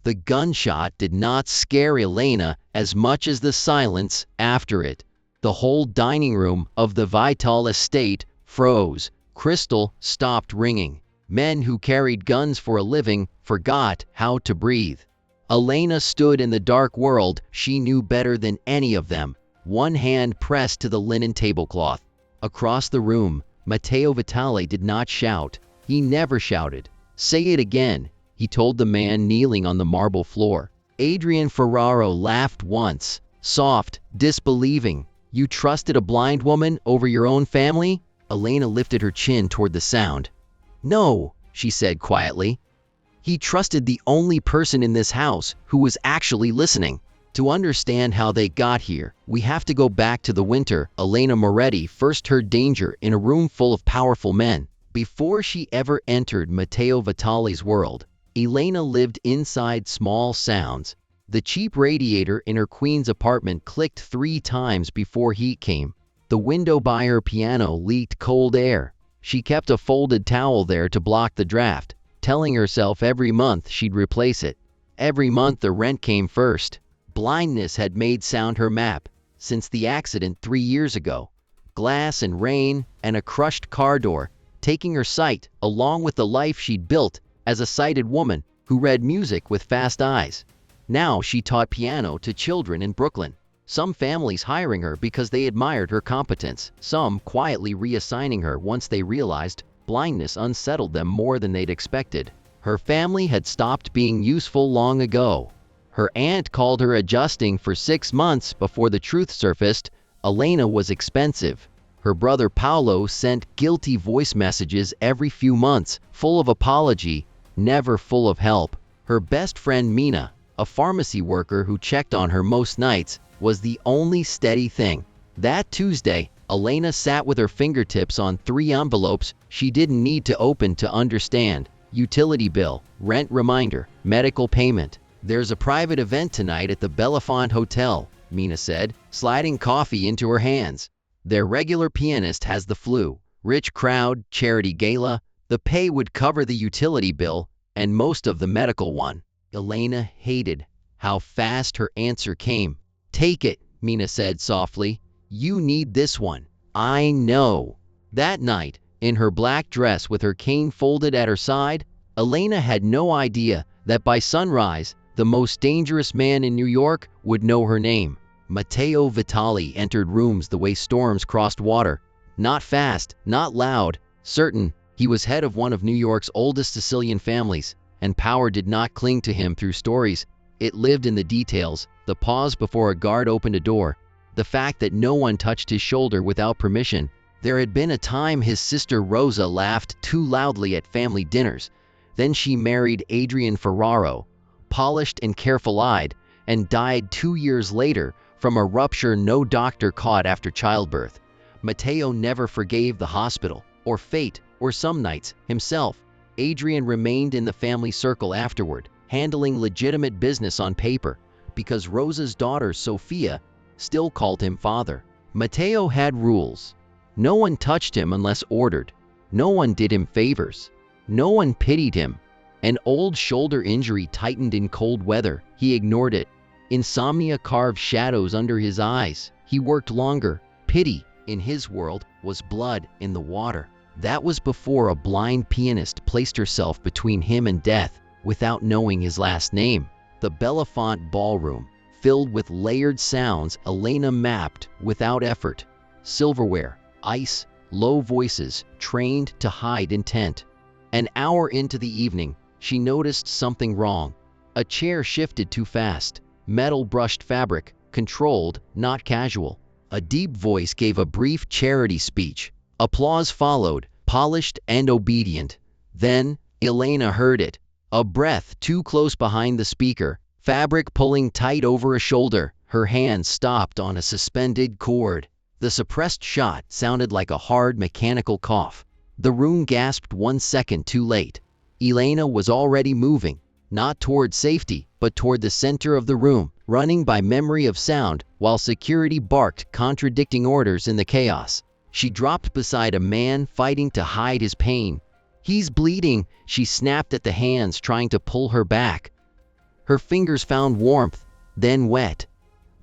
The gunshot did not scare Elena as much as the silence after it. The whole dining room of the Vitale estate froze. Crystal stopped ringing. Men who carried guns for a living forgot how to breathe. Elena stood in the dark world she knew better than any of them, one hand pressed to the linen tablecloth. Across the room, Matteo Vitale did not shout. He never shouted. "Say it again," he told the man kneeling on the marble floor. Adrian Ferraro laughed once, soft, disbelieving. "You trusted a blind woman over your own family?" Elena lifted her chin toward the sound. "No," she said quietly. "He trusted the only person in this house who was actually listening." To understand how they got here, we have to go back to the winter Elena Moretti first heard danger in a room full of powerful men. Before she ever entered Matteo Vitale's world, Elena lived inside small sounds. The cheap radiator in her Queens apartment clicked 3 times before heat came. The window by her piano leaked cold air. She kept a folded towel there to block the draft, telling herself every month she'd replace it. Every month the rent came first. Blindness had made sound her map since the accident 3 years ago. Glass and rain and a crushed car door, taking her sight along with the life she'd built as a sighted woman who read music with fast eyes. Now she taught piano to children in Brooklyn. Some families hiring her because they admired her competence, some quietly reassigning her once they realized blindness unsettled them more than they'd expected. Her family had stopped being useful long ago. Her aunt called her adjusting for 6 months before the truth surfaced. Elena was expensive. Her brother Paolo sent guilty voice messages every few months, full of apology, never full of help. Her best friend Mina, a pharmacy worker who checked on her most nights, was the only steady thing. That Tuesday, Elena sat with her fingertips on 3 envelopes she didn't need to open to understand. Utility bill, rent reminder, medical payment. "There's a private event tonight at the Bellafont Hotel," Mina said, sliding coffee into her hands. "Their regular pianist has the flu. Rich crowd, charity gala. The pay would cover the utility bill and most of the medical one." Elena hated how fast her answer came. "Take it," Mina said softly. "You need this one." "I know." That night, in her black dress with her cane folded at her side, Elena had no idea that by sunrise, the most dangerous man in New York would know her name. Matteo Vitale entered rooms the way storms crossed water. Not fast, not loud, certain. He was head of one of New York's oldest Sicilian families, and power did not cling to him through stories. It lived in the details, the pause before a guard opened a door, the fact that no one touched his shoulder without permission. There had been a time his sister Rosa laughed too loudly at family dinners. Then she married Adrian Ferraro, polished and careful-eyed, and died 2 years later from a rupture no doctor caught after childbirth. Matteo never forgave the hospital, or fate, or some nights, himself. Adrian remained in the family circle afterward, handling legitimate business on paper, because Rosa's daughter, Sophia, still called him father. Matteo had rules. No one touched him unless ordered. No one did him favors. No one pitied him. An old shoulder injury tightened in cold weather. He ignored it. Insomnia carved shadows under his eyes. He worked longer. Pity, in his world, was blood in the water. That was before a blind pianist placed herself between him and death without knowing his last name. The Bellafont ballroom, filled with layered sounds Elena mapped without effort. Silverware, ice, low voices, trained to hide intent. An hour into the evening, she noticed something wrong. A chair shifted too fast. Metal brushed fabric, controlled, not casual. A deep voice gave a brief charity speech. Applause followed, polished and obedient. Then, Elena heard it. A breath too close behind the speaker, fabric pulling tight over a shoulder. Her hand stopped on a suspended cord. The suppressed shot sounded like a hard mechanical cough. The room gasped 1 second too late. Elena was already moving, not toward safety, but toward the center of the room, running by memory of sound, while security barked contradicting orders in the chaos. She dropped beside a man fighting to hide his pain. "He's bleeding," she snapped at the hands trying to pull her back. Her fingers found warmth, then wet.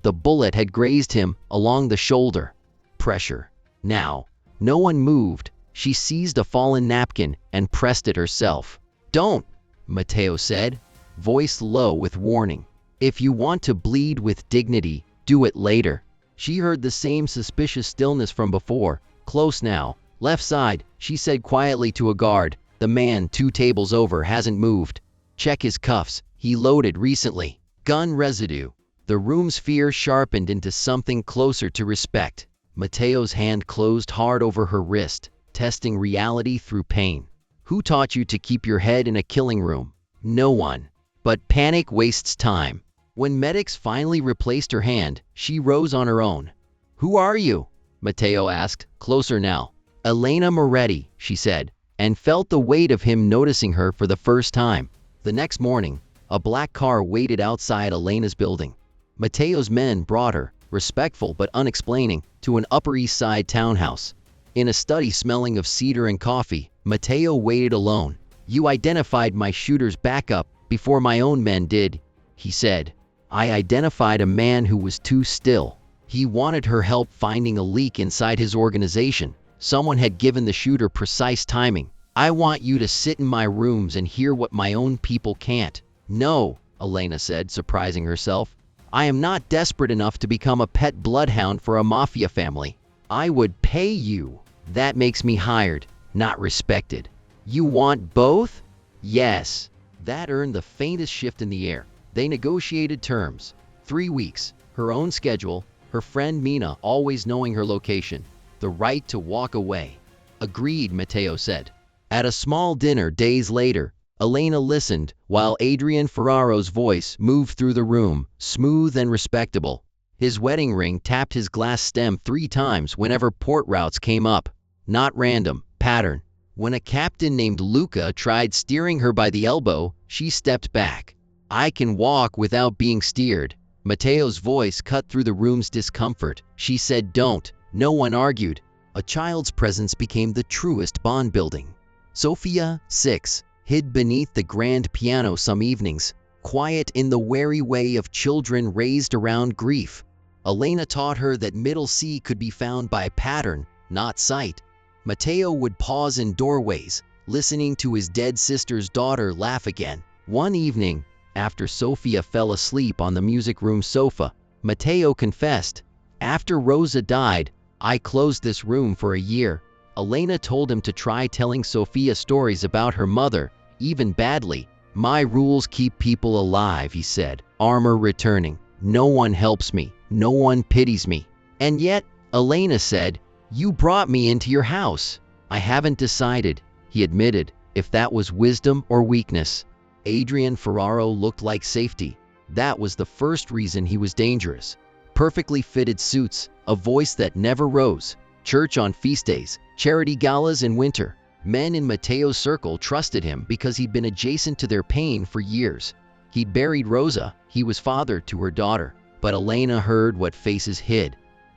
The bullet had grazed him along the shoulder. Pressure. Now. No one moved. She seized a fallen napkin and pressed it herself. "Don't," Matteo said, voice low with warning. "If you want to bleed with dignity, do it later." She heard the same suspicious stillness from before. "Close now. Left side," she said quietly to a guard. "The man 2 tables over hasn't moved. Check his cuffs. He loaded recently." Gun residue. The room's fear sharpened into something closer to respect. Matteo's hand closed hard over her wrist, testing reality through pain. "Who taught you to keep your head in a killing room?" "No one. But panic wastes time." When medics finally replaced her hand, she rose on her own. "Who are you?" Matteo asked, closer now. "Elena Moretti," she said, and felt the weight of him noticing her for the first time. The next morning, a black car waited outside Elena's building. Matteo's men brought her, respectful but unexplaining, to an Upper East Side townhouse. In a study smelling of cedar and coffee, Matteo waited alone. "You identified my shooter's backup before my own men did," he said. "I identified a man who was too still. He wanted her help finding a leak inside his organization. Someone had given the shooter precise timing. I want you to sit in my rooms and hear what my own people can't." "No," Elena said, surprising herself. "I am not desperate enough to become a pet bloodhound for a mafia family. I would pay you. That makes me hired, not respected." "You want both?" "Yes." That earned the faintest shift in the air. They negotiated terms. 3 weeks, her own schedule, her friend Mina always knowing her location, the right to walk away. "Agreed," Matteo said. At a small dinner days later, Elena listened while Adrian Ferraro's voice moved through the room, smooth and respectable. His wedding ring tapped his glass stem 3 times whenever port routes came up. Not random, pattern. When a captain named Luca tried steering her by the elbow, she stepped back. "I can walk without being steered." Matteo's voice cut through the room's discomfort. She said don't. No one argued. A child's presence became the truest bond building. Sofia, 6, hid beneath the grand piano some evenings, quiet in the wary way of children raised around grief. Elena taught her that middle C could be found by pattern, not sight. Matteo would pause in doorways, listening to his dead sister's daughter laugh again. One evening, after Sofia fell asleep on the music room sofa, Matteo confessed, "After Rosa died, I closed this room for a year." Elena told him to try telling Sofia stories about her mother, even badly. "My rules keep people alive," he said, armor returning. "No one helps me. No one pities me." "And yet," Elena said, "you brought me into your house." "I haven't decided," he admitted, if that was wisdom or weakness. Adrian Ferraro looked like safety. That was the first reason he was dangerous. Perfectly fitted suits, a voice that never rose, church on feast days, charity galas in winter. Men in Matteo's circle trusted him because he'd been adjacent to their pain for years. He'd buried Rosa, he was father to her daughter, but Elena heard what faces hid.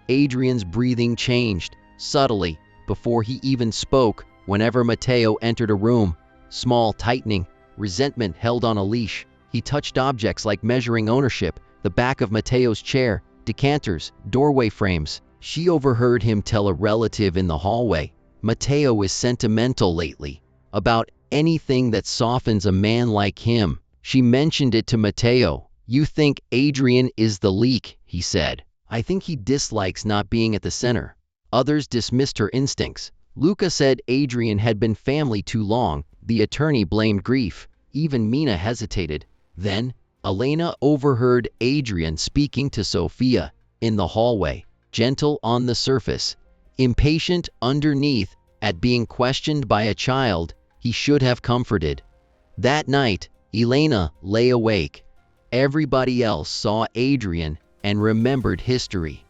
Adrian's breathing changed, subtly, before he even spoke. Whenever Matteo entered a room, small tightening, resentment held on a leash. He touched objects like measuring ownership, the back of Matteo's chair, decanters, doorway frames. She overheard him tell a relative in the hallway, "Matteo is sentimental lately, about anything that softens a man like him." She mentioned it to Matteo. "You think Adrian is the leak," he said. "I think he dislikes not being at the center." Others dismissed her instincts. Luca said Adrian had been family too long. The attorney blamed grief. Even Mina hesitated. Then, Elena overheard Adrian speaking to Sofia in the hallway, gentle on the surface, impatient underneath at being questioned by a child he should have comforted. That night, Elena lay awake. Everybody else saw Adrian and remembered history.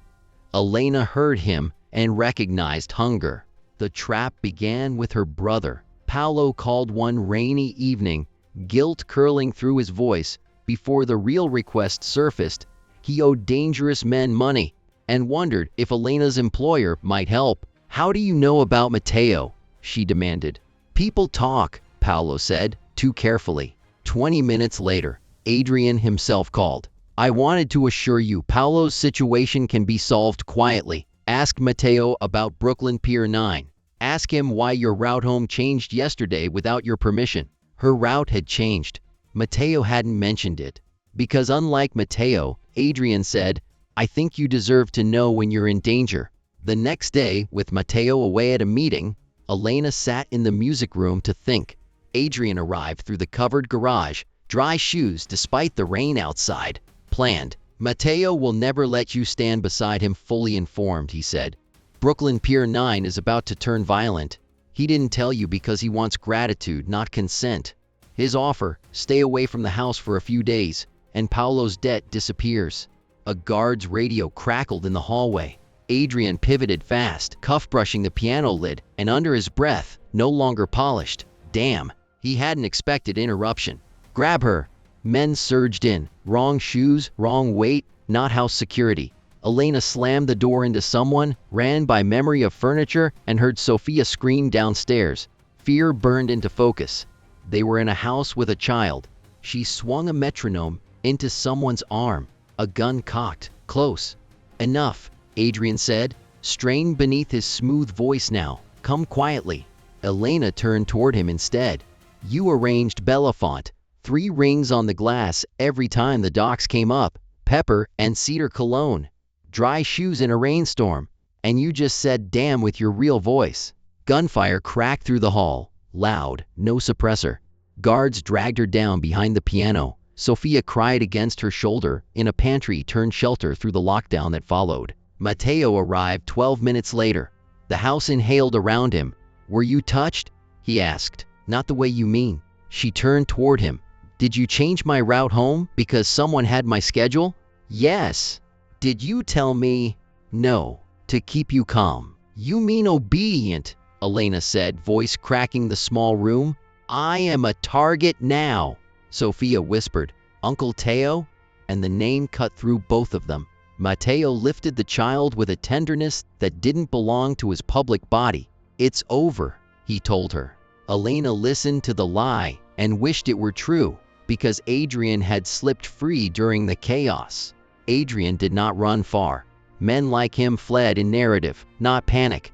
Elena heard him and recognized hunger. The trap began with her brother. Paolo called one rainy evening, guilt curling through his voice. Before the real request surfaced, he owed dangerous men money and wondered if Elena's employer might help. "How do you know about Matteo?" she demanded. "People talk," Paolo said, too carefully. 20 minutes later, Adrian himself called. I wanted to assure you Paolo's situation can be solved quietly. Ask Matteo about Brooklyn Pier 9. Ask him why your route home changed yesterday without your permission. Her route had changed. Matteo hadn't mentioned it. Because unlike Matteo, Adrian said, I think you deserve to know when you're in danger. The next day, with Matteo away at a meeting, Elena sat in the music room to think. Adrian arrived through the covered garage, dry shoes despite the rain outside. Planned. Matteo will never let you stand beside him fully informed, he said. Brooklyn Pier 9 is about to turn violent. He didn't tell you because he wants gratitude, not consent. His offer, stay away from the house for a few days, and Paolo's debt disappears. A guard's radio crackled in the hallway. Adrian pivoted fast, cuff-brushing the piano lid, and under his breath, no longer polished. Damn, he hadn't expected interruption. Grab her. Men surged in. Wrong shoes, wrong weight, not house security. Elena slammed the door into someone, ran by memory of furniture, and heard Sophia scream downstairs. Fear burned into focus. They were in a house with a child. She swung a metronome into someone's arm, a gun cocked, close. Enough, Adrian said, strained beneath his smooth voice now. Come quietly. Elena turned toward him instead. You arranged Belafonte. 3 rings on the glass every time the docks came up, pepper and cedar cologne. Dry shoes in a rainstorm. And you just said damn with your real voice. Gunfire cracked through the hall, loud, no suppressor. Guards dragged her down behind the piano. Sophia cried against her shoulder in a pantry-turned shelter through the lockdown that followed. Matteo arrived 12 minutes later. The house inhaled around him. Were you touched? He asked. Not the way you mean. She turned toward him. Did you change my route home because someone had my schedule? Yes. Did you tell me? No. To keep you calm. You mean obedient, Elena said, voice cracking the small room. I am a target now, Sophia whispered. Uncle Teo? And the name cut through both of them. Matteo lifted the child with a tenderness that didn't belong to his public body. It's over, he told her. Elena listened to the lie and wished it were true, because Adrian had slipped free during the chaos. Adrian did not run far. Men like him fled in narrative, not panic.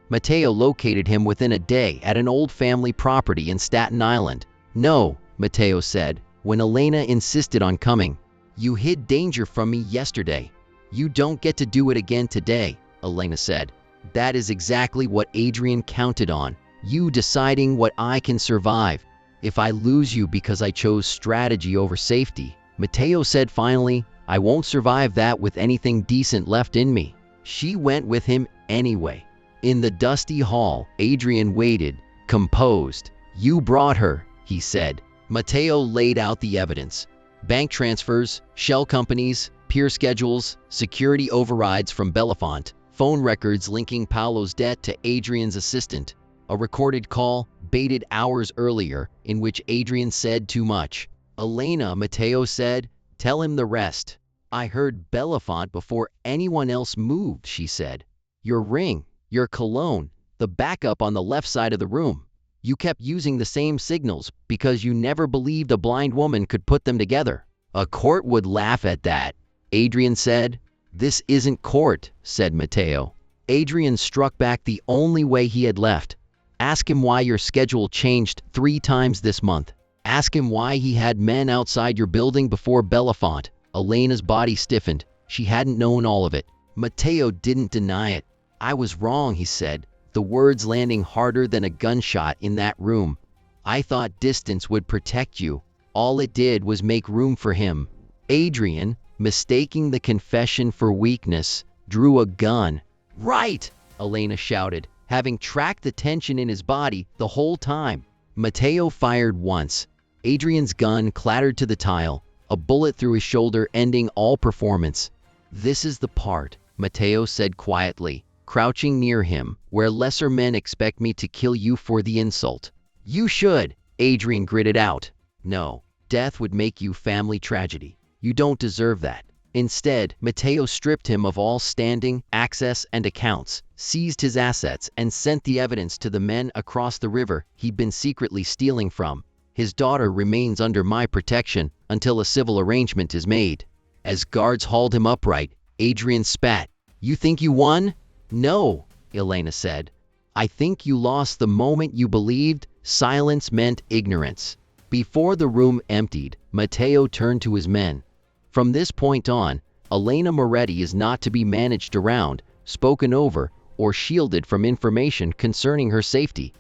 Matteo located him within a day at an old family property in Staten Island. No, Matteo said, when Elena insisted on coming. You hid danger from me yesterday. You don't get to do it again today, Elena said. That is exactly what Adrian counted on. You deciding what I can survive. If I lose you because I chose strategy over safety, Matteo said finally, I won't survive that with anything decent left in me. She went with him anyway. In the dusty hall, Adrian waited, composed. You brought her, he said. Matteo laid out the evidence. Bank transfers, shell companies, pier schedules, security overrides from Belafonte, phone records linking Paolo's debt to Adrian's assistant, a recorded call, baited hours earlier, in which Adrian said too much. Elena, Matteo said, tell him the rest. I heard Belafonte before anyone else moved, she said. Your ring, your cologne, the backup on the left side of the room. You kept using the same signals because you never believed a blind woman could put them together. A court would laugh at that, Adrian said. This isn't court, said Matteo. Adrian struck back the only way he had left. Ask him why your schedule changed 3 times this month. Ask him why he had men outside your building before Belafonte. Elena's body stiffened. She hadn't known all of it. Matteo didn't deny it. I was wrong, he said, the words landing harder than a gunshot in that room. I thought distance would protect you. All it did was make room for him. Adrian, mistaking the confession for weakness, drew a gun. Right, Elena shouted, having tracked the tension in his body the whole time. Matteo fired once. Adrian's gun clattered to the tile, a bullet through his shoulder ending all performance. This is the part, Matteo said quietly, crouching near him, where lesser men expect me to kill you for the insult. You should, Adrian gritted out. No, death would make you family tragedy. You don't deserve that. Instead, Matteo stripped him of all standing, access, and accounts, seized his assets, and sent the evidence to the men across the river he'd been secretly stealing from. His daughter remains under my protection until a civil arrangement is made." As guards hauled him upright, Adrian spat. "You think you won?" "No," Elena said. "I think you lost the moment you believed silence meant ignorance." Before the room emptied, Matteo turned to his men. "From this point on, Elena Moretti is not to be managed around, spoken over, or shielded from information concerning her safety.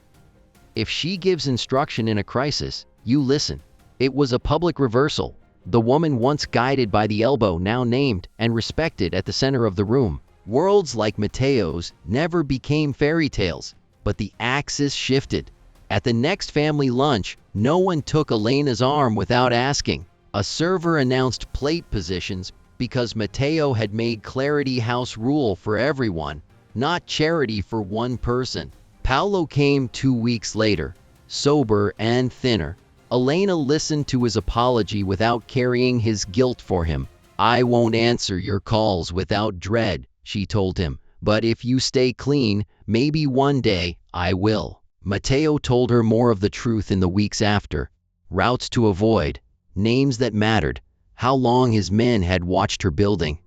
If she gives instruction in a crisis, you listen." It was a public reversal. The woman once guided by the elbow, now named and respected at the center of the room. Worlds like Matteo's never became fairy tales, but the axis shifted. At the next family lunch, no one took Elena's arm without asking. A server announced plate positions because Matteo had made clarity house rule for everyone, not charity for one person. Paolo came 2 weeks later, sober and thinner. Elena listened to his apology without carrying his guilt for him. "I won't answer your calls without dread," she told him, "but if you stay clean, maybe one day I will." Matteo told her more of the truth in the weeks after. Routes to avoid, names that mattered, how long his men had watched her building.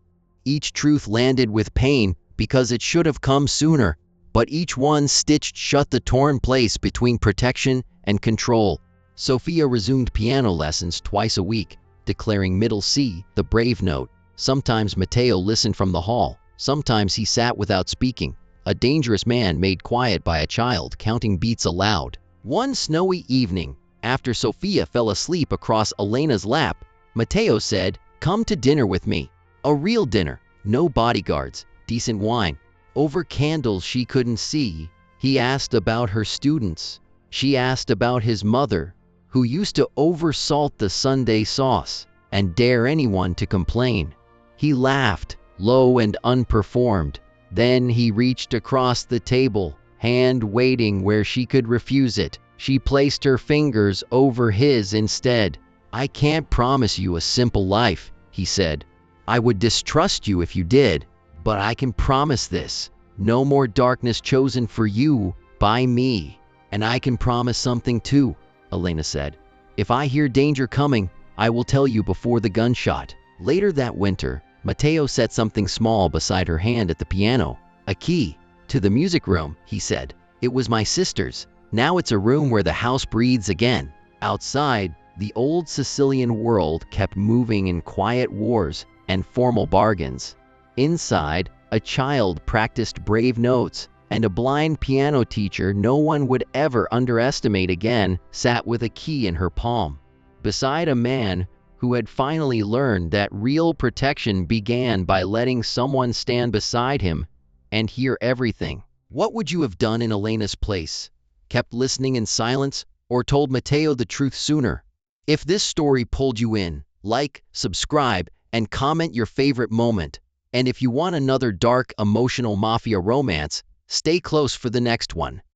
Each truth landed with pain because it should have come sooner, but each one stitched shut the torn place between protection and control. Sofia resumed piano lessons twice a week, declaring middle C the brave note. Sometimes Matteo listened from the hall, sometimes he sat without speaking, a dangerous man made quiet by a child counting beats aloud. One snowy evening, after Sofia fell asleep across Elena's lap, Matteo said, "Come to dinner with me." A real dinner, no bodyguards, decent wine. Over candles she couldn't see. He asked about her students. She asked about his mother, who used to oversalt the Sunday sauce and dare anyone to complain. He laughed, low and unperformed. Then he reached across the table, hand waiting where she could refuse it. She placed her fingers over his instead. "I can't promise you a simple life," he said. "I would distrust you if you did, but I can promise this. No more darkness chosen for you by me. And I can promise something too," Elena said. "If I hear danger coming, I will tell you before the gunshot." Later that winter, Matteo set something small beside her hand at the piano. "A key to the music room," he said. "It was my sister's. Now it's a room where the house breathes again." Outside, the old Sicilian world kept moving in quiet wars and formal bargains. Inside, a child practiced brave notes, and a blind piano teacher no one would ever underestimate again sat with a key in her palm, beside a man who had finally learned that real protection began by letting someone stand beside him and hear everything. What would you have done in Elena's place? Kept listening in silence, or told Matteo the truth sooner? If this story pulled you in, like, subscribe, and comment your favorite moment. And if you want another dark, emotional mafia romance, stay close for the next one.